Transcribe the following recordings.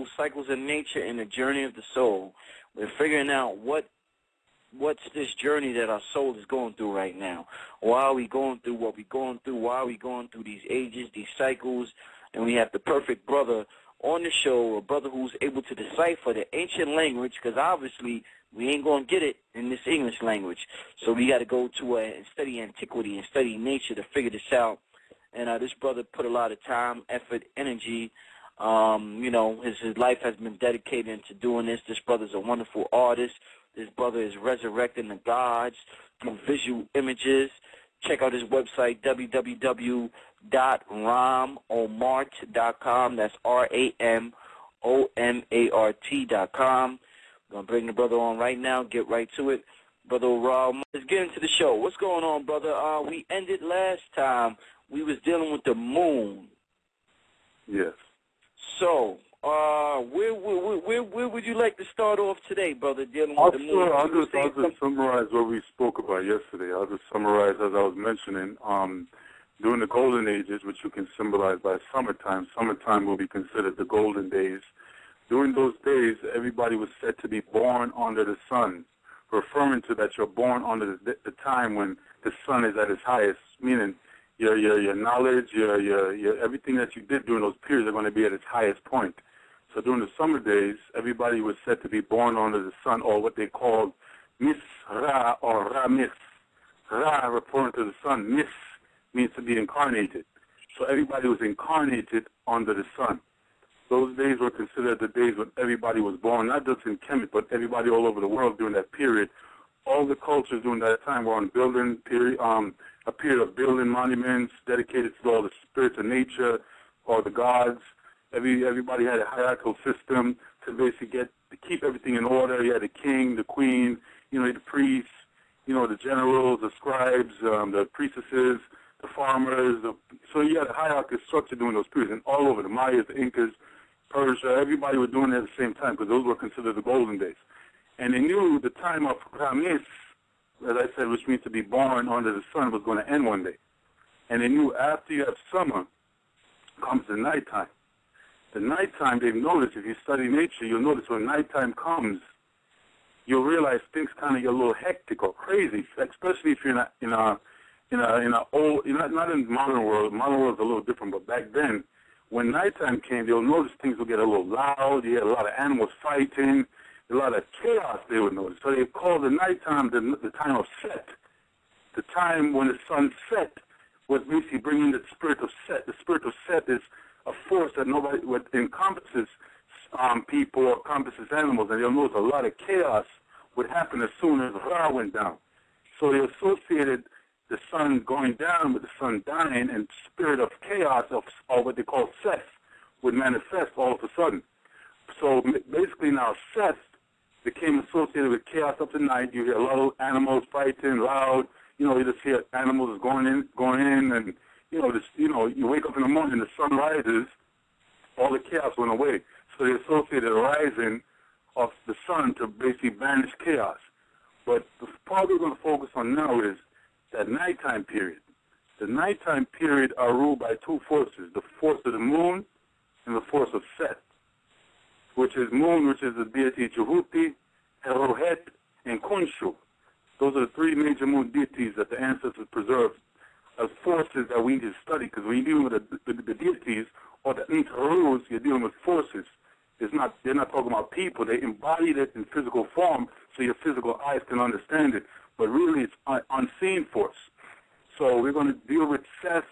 eternal cycles of nature and the journey of the soul. We're figuring out what's this journey that our soul is going through right now. Why are we going through what we're going through? Why are we going through these ages, these cycles? And we have the perfect brother on the show, a brother who's able to decipher the ancient language, because obviously we ain't going to get it in this English language. So we got to go to and study antiquity and study nature to figure this out. And this brother put a lot of time, effort, energy. You know, his life has been dedicated into doing this. This brother's a wonderful artist. This brother is resurrecting the gods through visual images. Check out his website, www.ramomart.com. That's RAMOMART.com. We're going to bring the brother on right now, get right to it. Brother Ram, let's get into the show. What's going on, brother? We ended last time. We was dealing with the moon. Yes. So, where would you like to start off today, brother, dealing with the moon? I'll just summarize what we spoke about yesterday. I'll just summarize, as I was mentioning, during the golden ages, which you can symbolize by summertime. Summertime will be considered the golden days. During those days, everybody was said to be born under the sun, referring to that you're born under the time when the sun is at its highest, meaning your knowledge, your everything that you did during those periods are going to be at its highest point. So during the summer days, everybody was said to be born under the sun, or what they called Mis Ra or Ra Mis. Ra referring to the sun, Mis means to be incarnated. So everybody was incarnated under the sun. Those days were considered the days when everybody was born, not just in Kemet, but everybody all over the world during that period. All the cultures during that time were on building period, a period of building monuments dedicated to all the spirits of nature or the gods. Everybody had a hierarchical system to basically keep everything in order. You had the king, the queen, the priests, the generals, the scribes, the priestesses, the farmers. So you had a hierarchical structure during those periods, and all over the Mayas, the Incas, Persia, everybody was doing it at the same time because those were considered the golden days. And they knew the time of Ramis, as I said, which means to be born under the sun, was going to end one day. And they knew after you have summer comes the nighttime. The nighttime, they've noticed, if you study nature, you'll notice when nighttime comes, you'll realize things kind of get a little hectic or crazy, especially if you're not in a old, not in modern world. Modern world is a little different, but back then, when nighttime came, you'll notice things will get a little loud. You had a lot of animals fighting, a lot of chaos they would notice. So they called the nighttime the time of Set. The time when the sun set was basically bringing the spirit of Set. The spirit of Set is a force that encompasses people or encompasses animals, and you'll notice a lot of chaos would happen as soon as Ra went down. So they associated the sun going down with the sun dying, and spirit of chaos, or what they call Seth, would manifest all of a sudden. So basically now Seth became associated with chaos of the night. You hear a lot of animals fighting loud. You just hear animals going in, and you wake up in the morning, the sun rises, all the chaos went away. So they associated the rising of the sun to basically banish chaos. But the part we're going to focus on now is that nighttime period. The nighttime period are ruled by two forces, the force of the moon and the force of Set, which is moon, which is the deity Jehuti, Herohet, and Khonshu. Those are the three major moon deities that the ancestors preserved as forces that we need to study, because when you're dealing with the deities or the Intarus, you're dealing with forces. They're not talking about people. They embodied it in physical form so your physical eyes can understand it. But really it's unseen force. So we're going to deal with Seth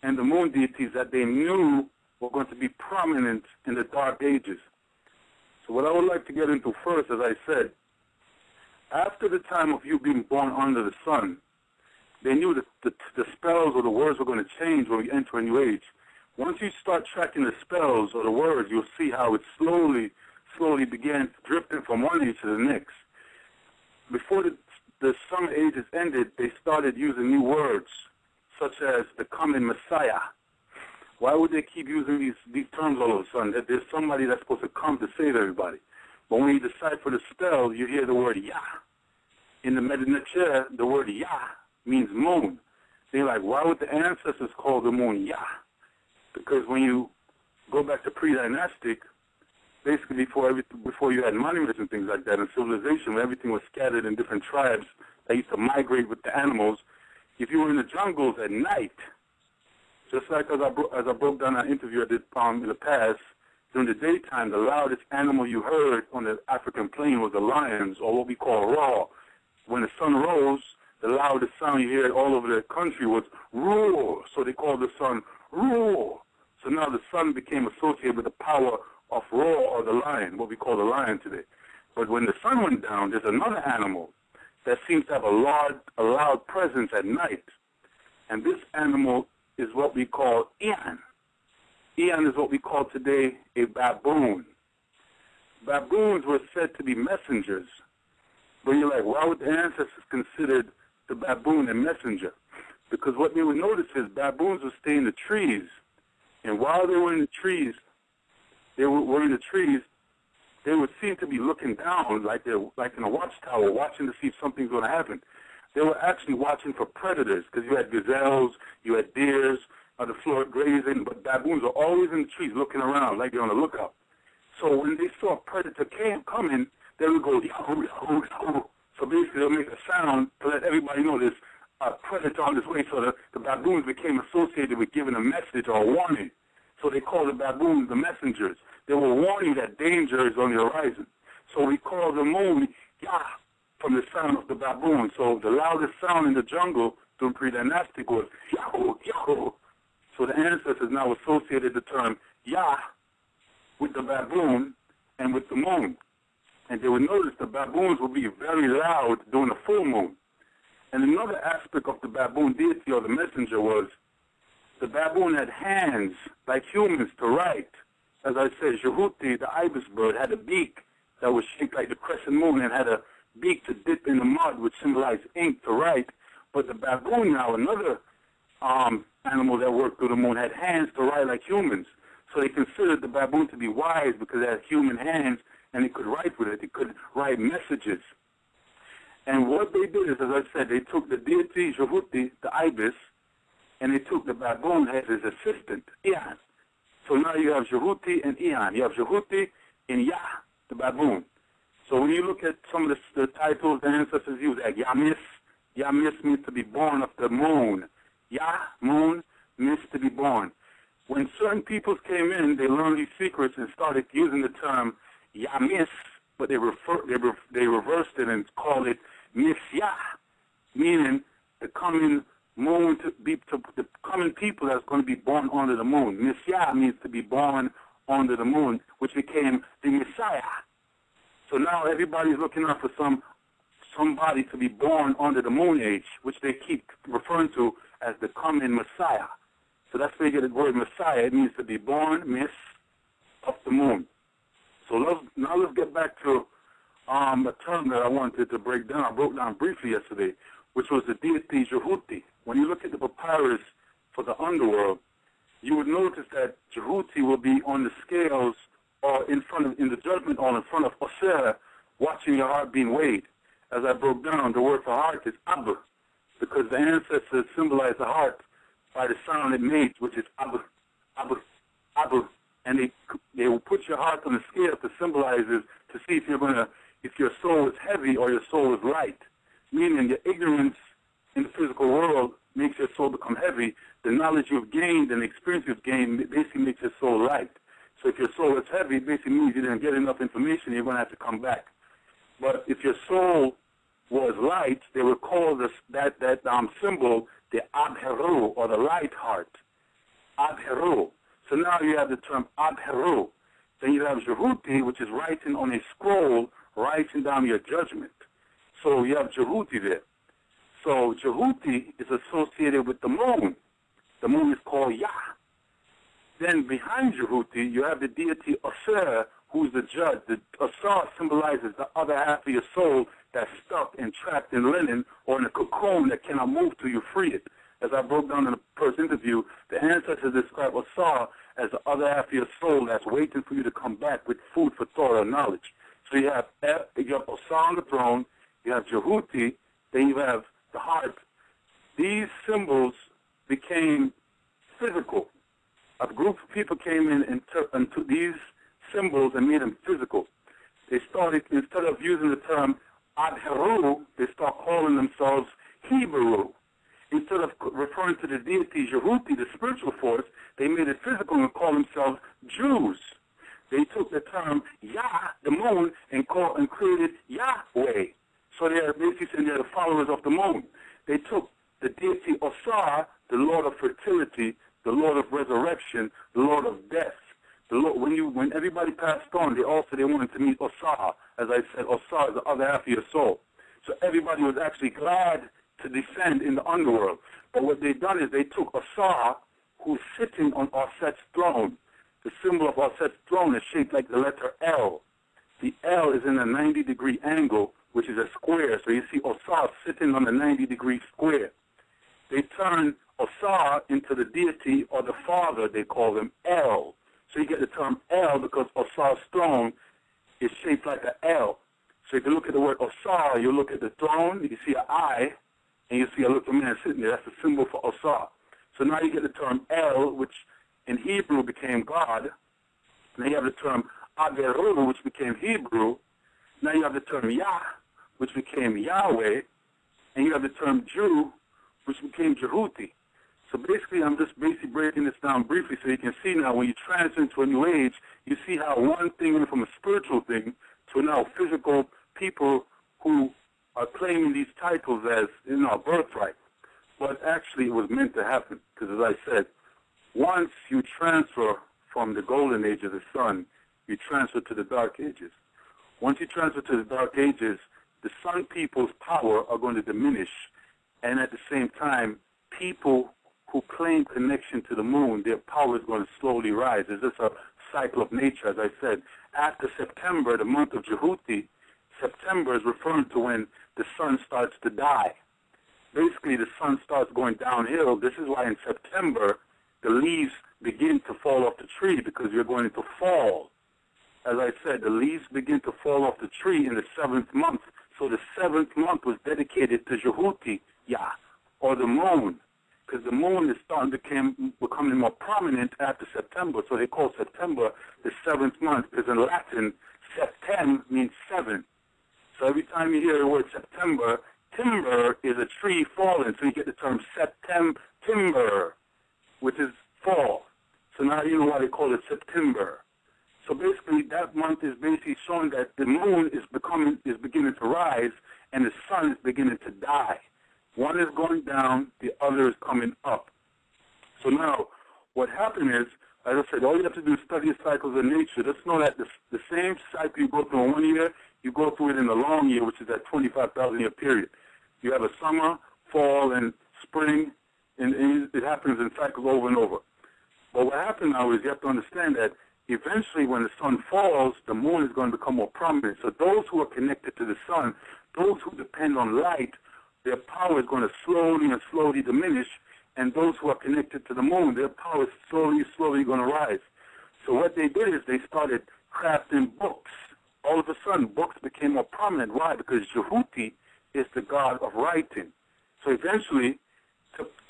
and the moon deities that they knew were going to be prominent in the dark ages. So what I would like to get into first, as I said, after the time of you being born under the sun, they knew that the spells or the words were going to change when we enter a new age. Once you start tracking the spells or the words, you'll see how it slowly began drifting from one age to the next. Before the summer ages ended, they started using new words, such as the coming Messiah. Why would they keep using these terms all of a sudden? That there's somebody that's supposed to come to save everybody. But when you decipher the spell, you hear the word Yah. In the Medinachere, the word Yah means moon. They're like, why would the ancestors call the moon Yah? Because when you go back to pre-dynastic, basically before you had monuments and things like that, and civilization, when everything was scattered in different tribes that used to migrate with the animals, if you were in the jungles at night, just like as I broke down an interview I did in the past, during the daytime, the loudest animal you heard on the African plain was the lions, or what we call roar. When the sun rose, the loudest sound you heard all over the country was roar. So they called the sun roar. So now the sun became associated with the power of roar, or the lion, what we call the lion today. But when the sun went down, there's another animal that seems to have a loud presence at night. And this animal is what we call Ian. Ian is what we call today a baboon. Baboons were said to be messengers. But you're like, why would the ancestors consider the baboon a messenger? Because what they would notice is baboons would stay in the trees. And while they were in the trees, they would seem to be looking down like they're like in a watchtower, watching to see if something's going to happen. They were actually watching for predators, because you had gazelles, you had deers on the floor grazing, but baboons are always in the trees looking around like they're on the lookout. So when they saw a predator coming, they would go, yahoo, yahoo, yahoo. So basically they'll make a sound to let everybody know there's a predator on this way. So the baboons became associated with giving a message or a warning. So they called the baboons the messengers. They were warning that danger is on the horizon. So we call the moon Yah from the sound of the baboon. So the loudest sound in the jungle during pre-dynastic was yahoo, yahoo. So the ancestors now associated the term Yah with the baboon and with the moon. And they would notice the baboons would be very loud during the full moon. And another aspect of the baboon deity or the messenger was the baboon had hands like humans to write. As I said, Jehuti, the ibis bird, had a beak that was shaped like the crescent moon and had a beak to dip in the mud, which symbolized ink to write. But the baboon now, another animal that worked through the moon, had hands to write like humans. So they considered the baboon to be wise because it had human hands and it could write with it. It could write messages. And what they did is, as I said, they took the deity, Jehuti, the ibis, and they took the baboon as his assistant, Ian. So now you have Jehuti and Ian. You have Jehuti and Yah, the baboon. So when you look at some of the titles the ancestors used, like Yamis, Yamis means to be born of the moon. Yah, moon, means to be born. When certain peoples came in, they learned these secrets and started using the term Yamis, but they reversed it and called it Misyah, meaning the coming moon the coming people that's going to be born under the moon. Misyah means to be born under the moon, which became the Messiah. So now everybody's looking out for somebody to be born under the moon age, which they keep referring to as the coming Messiah. So that's where you get the word Messiah. It means to be born, miss, of the moon. So let's get back to a term that I wanted to break down. I broke down briefly yesterday, which was the deity Jehuti. When you look at the papyrus for the underworld, you would notice that Jehuti will be on the scales or in the judgment hall in front of Osir, watching your heart being weighed. As I broke down, the word for heart is Ab, because the ancestors symbolize the heart by the sound it makes, which is Ab, Ab, Ab. And they will put your heart on the scale to symbolize it, to see if your soul is heavy or your soul is light. Meaning your ignorance in the physical world makes your soul become heavy. The knowledge you've gained and the experience you've gained basically makes your soul light. So if your soul is heavy, it basically means you didn't get enough information, you're going to have to come back. But if your soul was light, they would call that symbol the Abheru, or the light heart. Abheru. So now you have the term Abheru. Then you have Jehuti, which is writing on a scroll, writing down your judgment. So you have Jehuti there. So Jehuti is associated with the moon. The moon is called Yah. Then behind Jehuti, you have the deity Osir, who's the judge. The Osir symbolizes the other half of your soul that's stuck and trapped in linen or in a cocoon that cannot move till you free it. As I broke down in the first interview, the ancestors describe Osir as the other half of your soul that's waiting for you to come back with food for thought or knowledge. So you have Osir on the throne, you have Jehuti, then you have the heart. These symbols became physical. A group of people came in and these symbols and made them physical. They started, instead of using the term Adheru, they start calling themselves Hebrew. Instead of referring to the deity Jehuti, the spiritual force, they made it physical and called themselves Jews. They took the term Yah, the moon, and created Yahweh. So they are basically saying they're the followers of the moon. They took the deity Osar, the Lord of fertility, the Lord of resurrection, the Lord of death. The Lord, when everybody passed on, they wanted to meet Osar. As I said, Osar is the other half of your soul. So everybody was actually glad to descend in the underworld. But what they've done is they took Osar, who's sitting on Aset's throne. The symbol of Aset's throne is shaped like the letter L. The L is in a 90-degree angle, which is a square. So you see Osar sitting on a 90-degree square. They turn Osar into the deity or the father, they call him El. So you get the term El because Osar's throne is shaped like an L. So if you look at the word Osar, you look at the throne, you see an eye, and you see a little man sitting there. That's the symbol for Osar. So now you get the term El, which in Hebrew became God. Now you have the term Averu, which became Hebrew. Now you have the term Yah, which became Yahweh. And you have the term Jew, which became Jehuti. So basically, I'm just breaking this down briefly so you can see now when you transfer into a new age, you see how one thing went from a spiritual thing to now physical people who are claiming these titles as, birthright. But actually it was meant to happen because, as I said, once you transfer from the golden age of the sun, you transfer to the dark ages. Once you transfer to the dark ages, the sun people's power are going to diminish, and at the same time, people who claim connection to the moon, their power is going to slowly rise. It's just a cycle of nature, as I said. After September, the month of Jehuti, September is referring to when the sun starts to die. Basically, the sun starts going downhill. This is why in September, the leaves begin to fall off the tree because you're going into fall. As I said, the leaves begin to fall off the tree in the 7th month. So the 7th month was dedicated to Jehuti, Yah, or the moon, because the moon is starting to becoming more prominent after September. So they call September the 7th month, because in Latin, septem means 7. So every time you hear the word September, timber is a tree falling, so you get the term September, which is fall. So now you know why they call it September. So basically, that month is basically showing that the moon is beginning to rise, and the sun is beginning to die. One is going down, the other is coming up. So now, what happened is, as I said, all you have to do is study the cycles of nature. Just know that the same cycle you go through in 1 year, you go through it in the long year, which is that 25,000-year period. You have a summer, fall, and spring, and it happens in cycles over and over. But what happened now is you have to understand that eventually when the sun falls, the moon is going to become more prominent. So those who are connected to the sun, those who depend on light, their power is going to slowly diminish, and those who are connected to the moon, their power is slowly going to rise. So what they did is they started crafting books. All of a sudden, books became more prominent. Why? Because Jehuti is the god of writing. So eventually,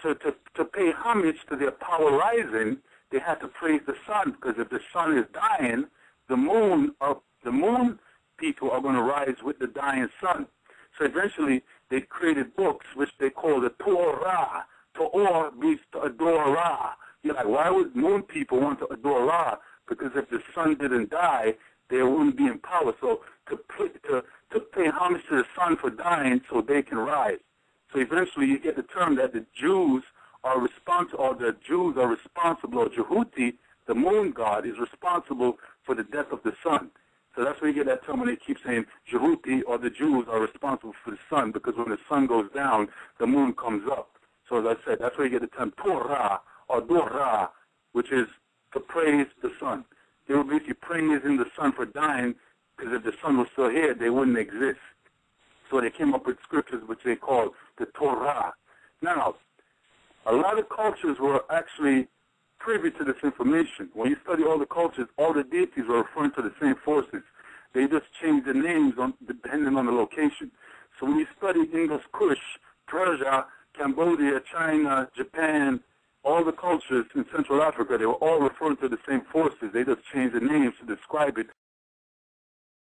to pay homage to their power rising, they had to praise the sun, because if the sun is dying, the moon people are going to rise with the dying sun. So eventually, they created books which they call the Torah. Torah means to adore Ra. You're like, why would moon people want to adore Ra? Because if the sun didn't die, they wouldn't be in power. So to pay homage to the sun for dying so they can rise. So eventually you get the term that the Jews are responsible, or or Jehuti, the moon god, is responsible for the death of the sun. So that's where you get that term when they keep saying Jehuti, or the Jews are responsible for the sun, because when the sun goes down, the moon comes up. So as I said, that's where you get the term Torah, or Dora, which is to praise the sun. They were basically praising the sun for dying, because if the sun was still here, they wouldn't exist. So they came up with scriptures which they called the Torah. Now, a lot of cultures were actually privy to this information. When you study all the cultures, all the deities were referring to the same forces. They just changed the names depending on the location. So when you study Indus Kush, Persia, Cambodia, China, Japan, all the cultures in Central Africa, they were all referring to the same forces. They just changed the names to describe it